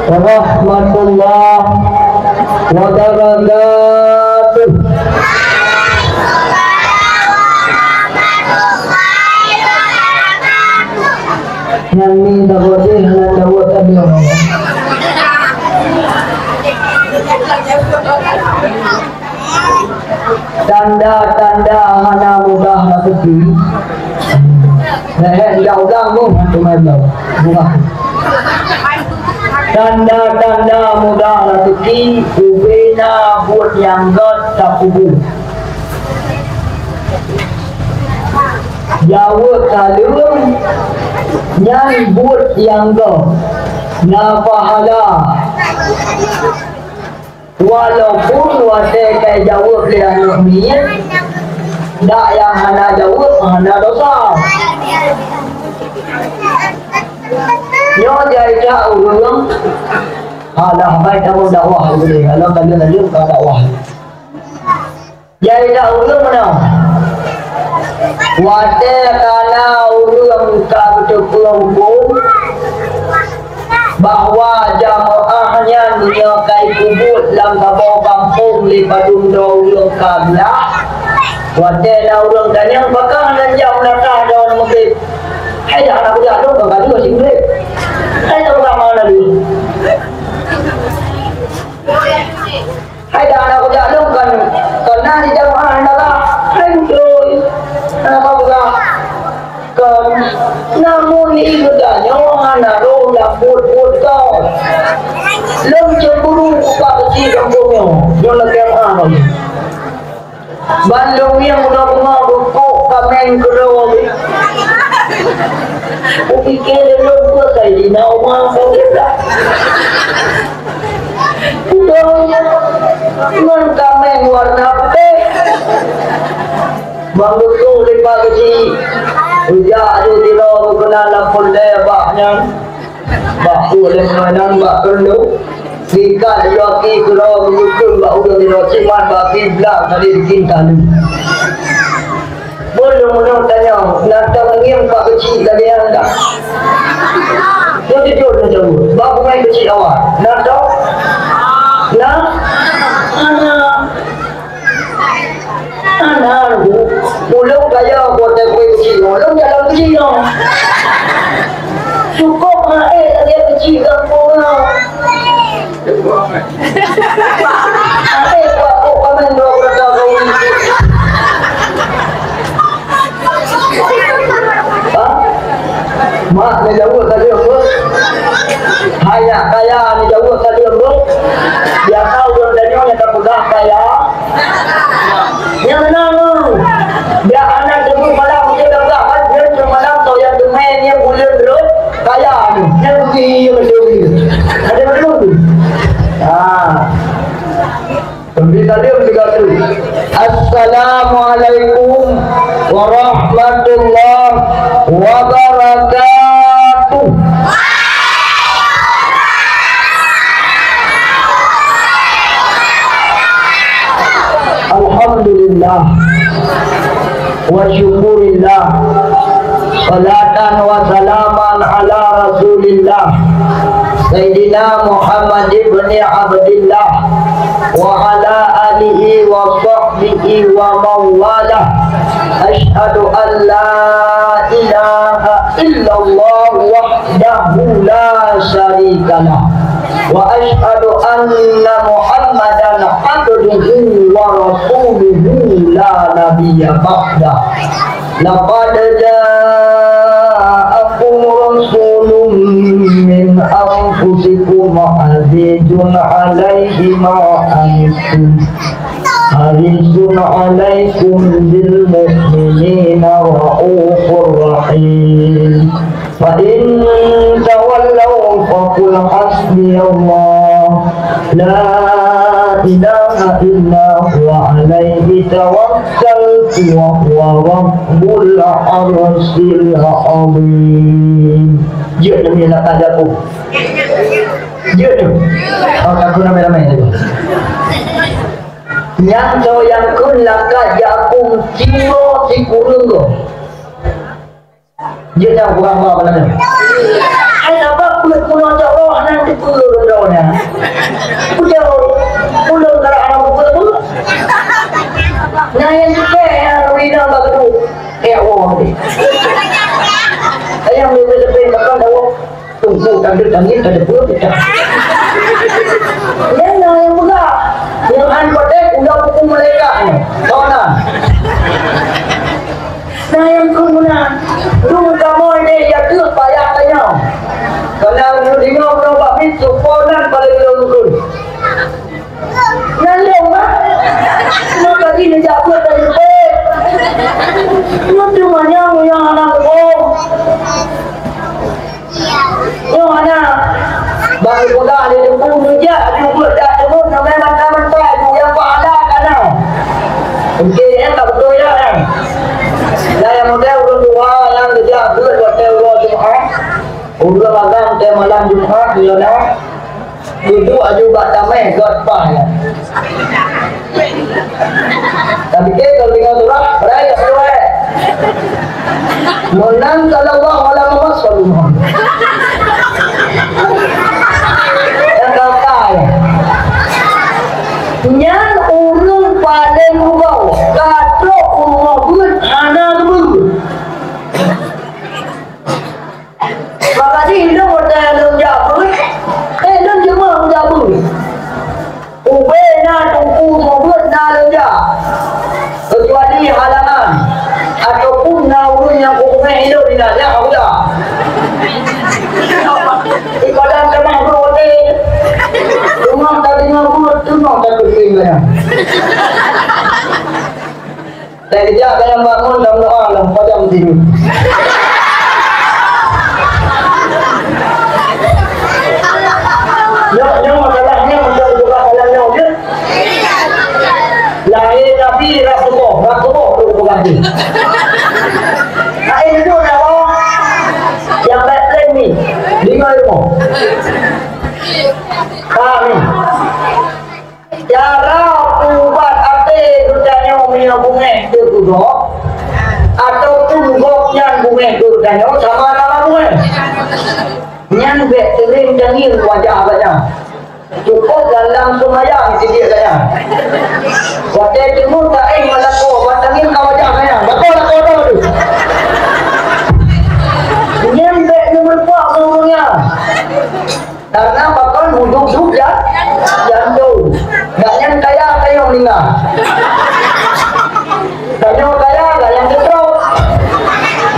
warahmatullahi wabarakatuh. Yang ini tak boleh nak jawab tadi orang. Tanda-tanda mana mudah rezeki. Jauh pun cuma jauh. Tanda-tanda mudah rezeki ubena buat yang god tak kubur. Jawab talung yang buat yang god na pahala. Walaupun wadah kayak jawab dia anak ni, tak yang hana jawab, hana dosa. Nyo jadi jauh orang, alah baik kamu dakwah boleh, kalau kalian ada kau dakwah. Jadi jauh orang mana? Wadah kana orang kau bercukup bahawa jamaahnya menyokai kubur dalam kabau kampung di padung daulung kablah wadah daulung dan yang bakal dan jam nakah daun mungkin hai dah anak budak tu kau kali masih boleh hai dah orang mana dulu hai dah anak budak tu kan kena di jamaah nakah hai betul anak budak kan namun ini budaknya anak rola put kau lem cemburu buka kecil kampungnya yang lagi apa lagi Bandung yang udah bunga bukuk kamen kerau aku fikir lem buat saya di nama kau kita udahnya dengan kamen warna putih bang bukuk lepas kecil ujak tu tiro kena lampun lebaknya bak boleh menang bak perlu ikan yoki kalau mengukul bak udah tiro ciman bak kiblat tadi dikinta ni boleh menang tanya nak tengim bak kecil tadi anda dia tidur dah jauh bak pemain kecil awal nak tahu nak anak mulut kaya buat kuih kecil mulut jalan kecil cukup dia kecil kampung buat komen dua berapa mak ni jauh tadi apa hanya kaya ni jauh tadi apa dia tahu dia tadi orang tak mudah kaya yang menang dia anak jemput malam dia dah berapa dia cuma malam tahu yang main yang bulan terus kaya ni yang pergi yang ada betul tu pembina dia berkata Assalamualaikum warahmatullahi wabarakatuh. Alhamdulillah wa syukurillah salatan wa salaman ala rasulillah Sayyidina Muhammad ibn Abdillah wa ala alihi wa sahbihi wa mawalah ashhadu an la ilaha illallah wahdahu la syarikalah wa ashhadu anna Muhammadan abduhu wa rasuluhu la nabiyya ba'da. Laqad ja'akum rasulun min anfusikum azizun 'alaihi ma anittum harisun 'alaikum bil mu'minina ra'ufur rahim. Fa in tawallaw faqul hasbiyallah la ilaha illa huwa alaihi tawakkaltu wa huwa rabbul arsyil azim. Ya demi nak tadaku. Ya tu. Oh aku ramai-ramai tu. Yang kau yang kun lakat jakum cimo si kurung ko. Dia dah kurang apa mana? Hai apa kulit kuno jauh nanti kurung jauh ambil tangis ada pun kita. Yang yang berat, yang anpotek udah hukum mereka ni, kawan. Nah yang kemudian, lu kamu ini ya tu payah tanya. Kalau lu dengar berapa bit suponan pada lu. Nanti orang, lu tadi ni jawab tadi. Lu cuma yang anak kau. Yang anak bagi bola dia pun dia buat dah sebut nama mentah yang pada kana. Okey yang tak betul ya kan. Dah yang model dua yang dia buat hotel Jumaat. Udah malam teh malam Jumaat dia dah. Duduk aju bak damai god pa ya. Tapi kalau dengar surah raya surah. Menang sallallahu alaihi wasallam. Yang kata ya. Yang urung paling ubau. Kato urung buat anak buat. Maka di hidup ada yang jabut. Dalam jemaah jabut. Ubay na tungku buat na leja. Kecuali halangan ataupun naurun yang hukumnya hidup di dalam Allah. Ibadah kemah berode. Rumah tadi ngabut, rumah tak berkeringan. Saya kejap saya bangun dalam doa dalam pajam tidur. Yang masalahnya untuk juga halalnya dia. Lahir Nabi Rasulullah tu bukan dia. Nah itu nama yang baik ni, dengar ilmu. Kami cara ubat ate rutanya punya bunga itu dulu, ataupun goknya bunga itu rutanya sama bunga. Yang baik sering jangil wajah saja. Cukup dalam semayang itu dia saja. Wajah timur tak malako, batangin kau wajah saya. Betul tak betul tu? Yang baik nomor 4 ngomongnya. Karena bakal huduk ya, jauh. Tak yang kaya meninggal. Tak yang kaya yang ketrok.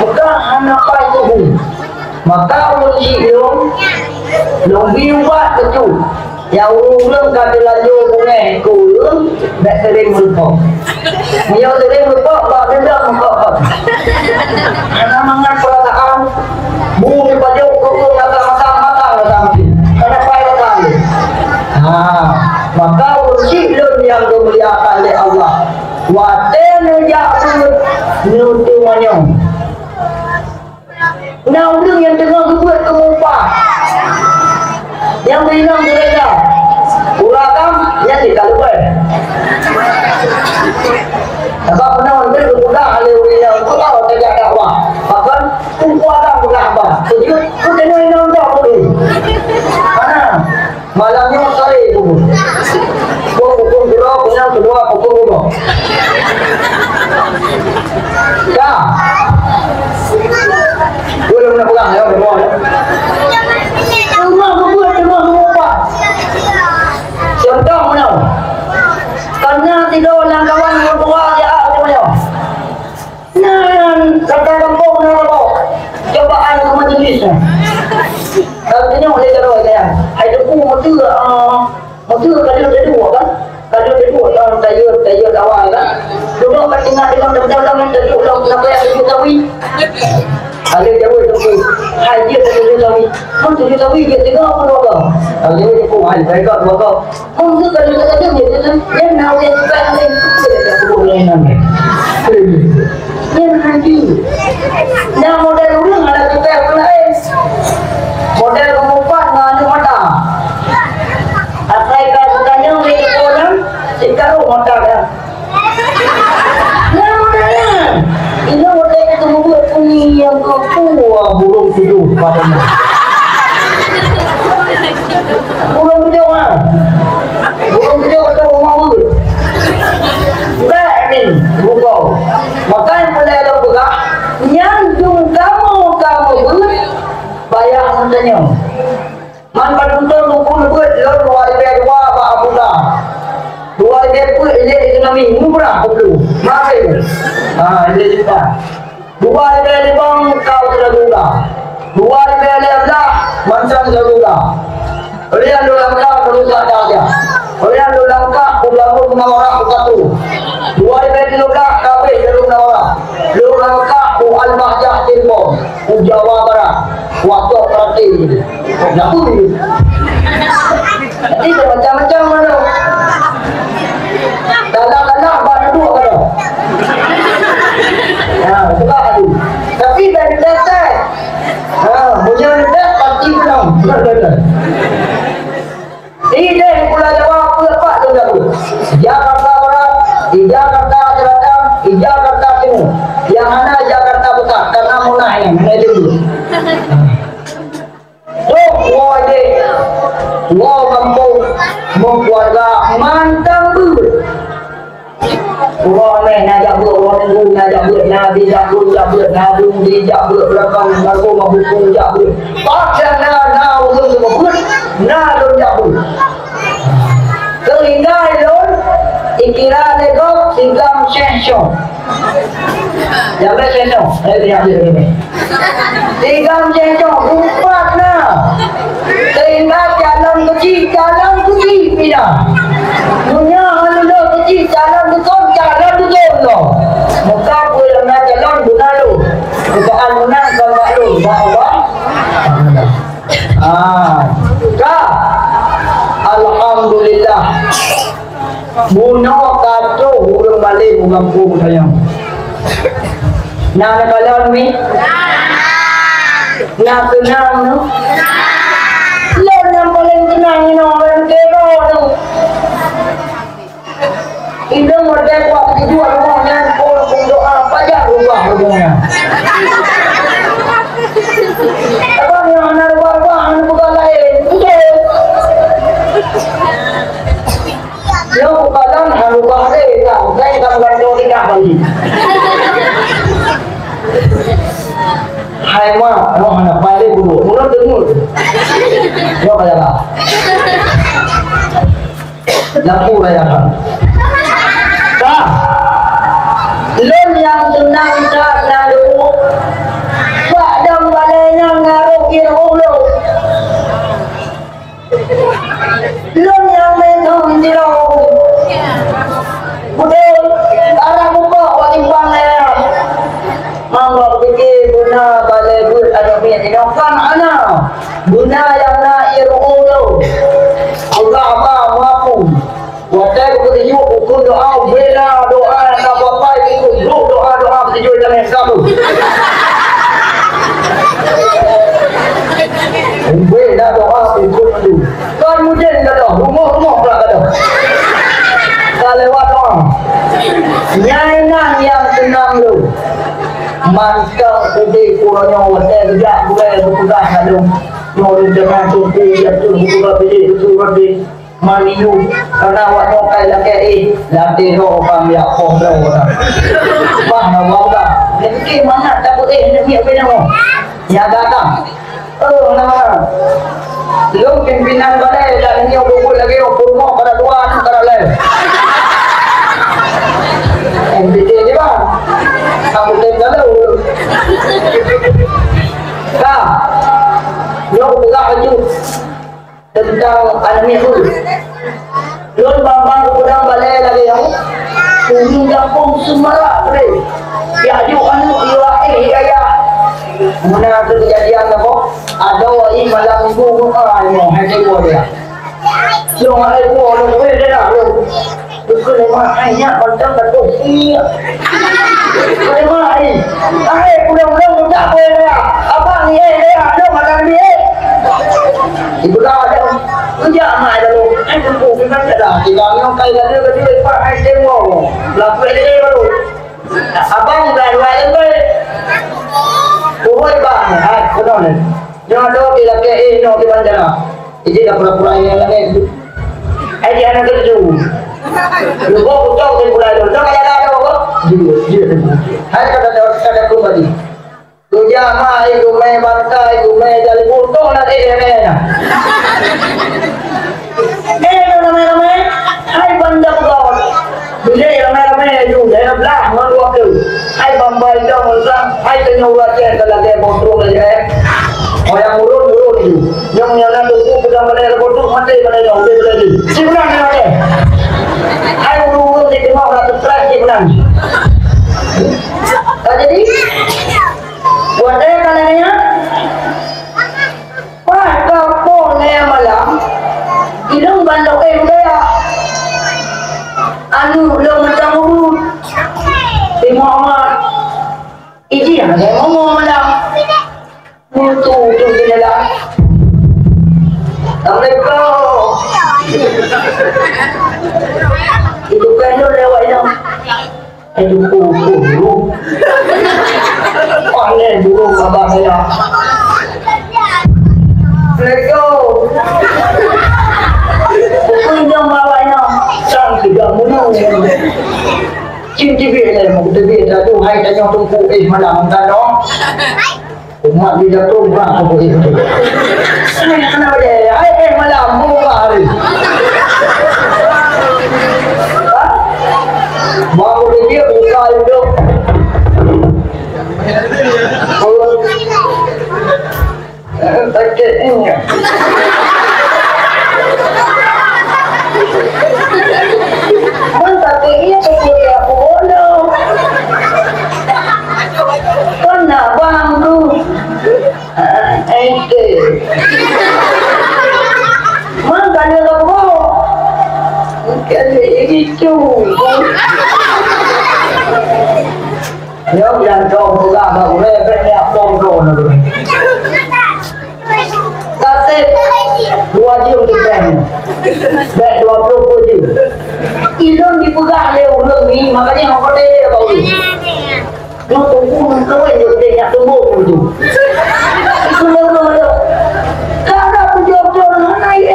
Bukan anak pai tubuh. Maka uji long biubat betul. Yang ulung kata laju bunga kulung tak sering melupok. Dia sering melupok tak tidak melupok. Karena mangat perasaan bumi pajuk kulung matang karena payah kali. Maka uji yang dimuliakan oleh Allah. Waten jatuh nutu manyong. Nah ulung yang tengah buat kemupah. Yang bilang mereka urakam yang tidak lupa. Sebab pernah menteri bermudah oleh urinya untuk tahu tidak dakwah. Bahkan kukuatan berkahbah. Sejujur itu kena yang tak boleh. Mana malamnya sore pukul. Pukul dua punya kedua pukul dua. Ya. Boleh nak pulang ya, boleh. Contoh mana? Karena tidak orang kawan berdua dia ada. Nah, kata kampung nak cobaan ke majlis. Katanya oleh kalau saya, ada pun motor kalau ada dua kan? Kalau ada dua orang tayar awal kan? Dulu kan tinggal dalam dalam dari ulang kenapa yang diketahui? Ada jauh tu, hai dia tu tahu. Pun tu tahu dia tengok apa dua kau. Kalau dia pun hai mereka dua kau. Pun tu kalau dia dia dia nak dia juga ni. Dia boleh nama. Dia nanti. Nah model ulang ada juga lain. Model keempat nganu mata. Asal kau tanya dia orang, sekarang mata dah. Nah modalnya. Ini model itu membuat bunyi yang ketua burung tidur padanya. Burung tidur mana? Burung tidur pada rumah burung. Tak ni, burung. Maka yang boleh ada buka, nyantung kamu burung. Dia juga. 2005 kau sudah gula. 2011 macam sudah gula. Kalian dalam kau berusaha saja. Kalian dalam kau bangun orang satu. 2013 kau dalam orang. Dalam kau al-mahjah tilpon. Jawa Barat. Waktu perhati. Nak pun. Jadi macam-macam mana? Dalam-dalam baru dua kalau. Sebab tu. Tapi dari dasar. Punya dasar pasti menang. Benar-benar. Ini Pulau Jawa apa tu dahulu? Jakarta Barat, di Jakarta Selatan, di Jakarta Timur. Yang mana Jakarta Pusat karena munahnya dulu. Wah ini, wah kampung, keluarga mantap tu. Wah ni najak buat, wah ni najak buat, nabi jabut, nabi dijabut belakang, aku mahu jabut. Paksa na usul semua pun, na don jabut. Sehingga lon, ikira legok sigam session. Jangan session, saya tidak ini. Sigam session, umpat na. Sehingga jalan kecil pindah. Punya anu kecil jalan betul lo. Muka boleh nak jalan guna lo. Bukan guna kalau lo, bawa. Alhamdulillah. Bunuh kacau urang balik mengampung sayang. Nak kalau ni? Nak senang no? Lo yang paling senang ni orang kero tu. Ini model waktu jual rumahnya, kalau doa pajak rumah rumahnya. Apa yang nak rumah anu bukan lain, betul. Yang bukan anu rumah dia, saya tak berdoa tidak balik. Hai mak, roh anak balik dulu, mulut dengur. Yo kayalah. Lampu rayakan. Lon yang senang tak lalu padam balenya ngaruh irulu lon yang menung dirau budol arah buka walimpang ya mangga fikir guna balai bud ada punya dinokan ana guna yang na irulu Allah apa mampu wadah bertujuh ukur doa bela doa nak apa itu doa bertujuh dalam kamu. Bela doa ukur itu. Kan mungkin kata rumah pula kata. Tak lewat doa. Nyanyian yang senang lu. Mantap sedih kurangnya wadah juga boleh berpegang kalau mau dengan suku jatuh buka beli itu beli. Maliu karena awak mau kaya laki latih roh kami aku berapa mana bawa jadi mana takut ni apa nama ya datang nama lu pimpinan balai dan ni aku lagi aku mau pada dua antara lain MPD ni bang kamu tengok dulu kah lu buka baju tentang alami itu. Lon bambang kurang balai lagi yang ujung kampung Sumarak boleh. Diaju anu iya. Mana ada kejadian apa? Ada wali malam minggu mau hati dia. Yang ada orang boleh dah. Bukan lemah hanya macam betul. Iya. Lemah ini. Pulang tak boleh dah. Abang ni ada malam ni. Ibu dah ada kerja mai dulu. Aku bukan ada. Jika orang kaya dia kerja pak hai tengok. Laku dia baru. Abang dah luar lebih. Buat bang. Hai, benar ni. Jangan doa bila ke no di bandara. Ini dah pura-pura yang lain. Dia anak kerja. Lu bawa kau di pulau itu. Jangan ada apa. Dia. Hai kata kembali. Tuja mai gume bantai gume jali puto na dia. Ramai-ramai hai banda kau. Bila ramai-ramai ju dah belah malu aku. yang ulatnya kalau botol aja. Orang urut itu, yang nyala tu kita mana botol mati mana yang udah lagi. Siapa nak ni? Hai urut di tengah orang terus siapa nak? Jadi, buat apa kalanya? Pada pone malam, hidung bandok udah. Anu belum macam urut. Di Muhammad, ini yang saya ngomong malam. Mutu tu jelah. Assalamualaikum. Itu kan lo lewat itu. Itu dulu. Panen dulu kabar saya. Assalamualaikum. Bukan jam bawahnya. Sang tidak menang. Cinti biar mau terbiar tu. Hai tanya tunggu malam kan dong. Umat dia jatuh berang apa itu. Kenapa dia? Hai malam buka hari. Baru dia buka itu. Sakit ini. Mantap ini seperti aku bodoh. Kena bang tu. Ente. Mana dia lagu? Kali itu. Nếu dàn trộn của gà mà cũng lên bên nhà bông trộn là được. Ta sẽ dua chiều đi kèm. Bẹ dua chiều cô chiều. Ilon di pegang leo ni makanya orang kata dia bau. Nó tunggu kau yang dia nak tunggu tu. Itu leo. Kalau aku jauh naik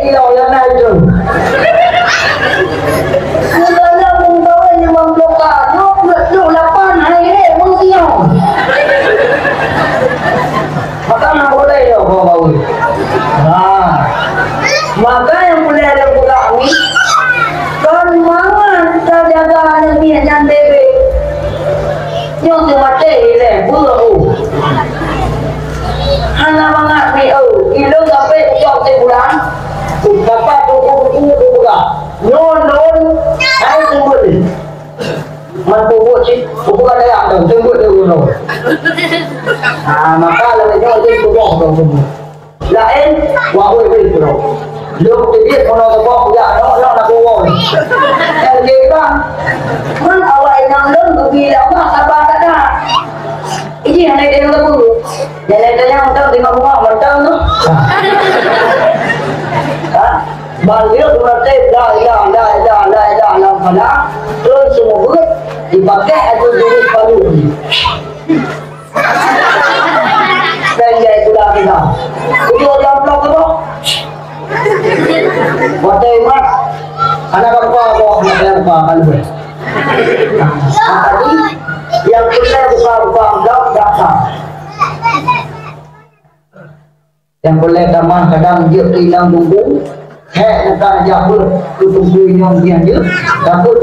ilau yang naik tu. Kalau aku bawa yang memblokar, no lapan hari mengsiang. Maka nak boleh yo kau bau. Nah, maka yang boleh ada pula ni. Kan mana kita jaga nabi yang bebe. Yang mati le bulu. Hana mangat ni ilo sampai ucap sebulan. Bapa tu buka. Non, hai tunggu. Mampu buat buka dia ada tunggu dulu. Maka lebih jauh dia buka tu. Lain wahai beri Lúc thì biết con nó có dạ nó là cô ngồi em ghê quá mất ở vậy nằm lớn bởi vì là ông bà đã ra cái gì này đây nó bự để này cho nhau tâm thì mà không học mà tâm nữa bạn biết là tên lại làm phải đã tôi xuống một bước thì bà kẹ tôi đi bao nhiêu đây vậy tôi làm thế nào tôi vô làm lâu cái đó Waktu mat, anak apa kalbu. Tadi yang kita buka daftar. Yang boleh taman kadang dia tinang bumbu, nak jabur tunggu yang dia je, takut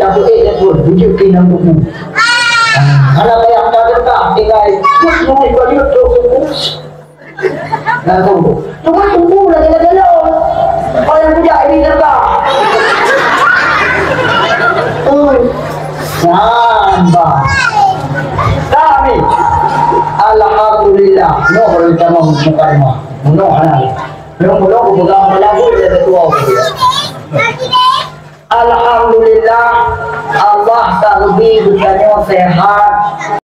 pun tujuh tinang bumbu. Anak yang tak dekat tinggal semua baju tunggu. Nah tunggu lagi orang punya ini terkah. Sambah. Kami alhamdulillah noh kita mau mukarma. Noh anai. Belum pegang melagu dia ketua. Alhamdulillah Allah tak lebih bukannya sehat.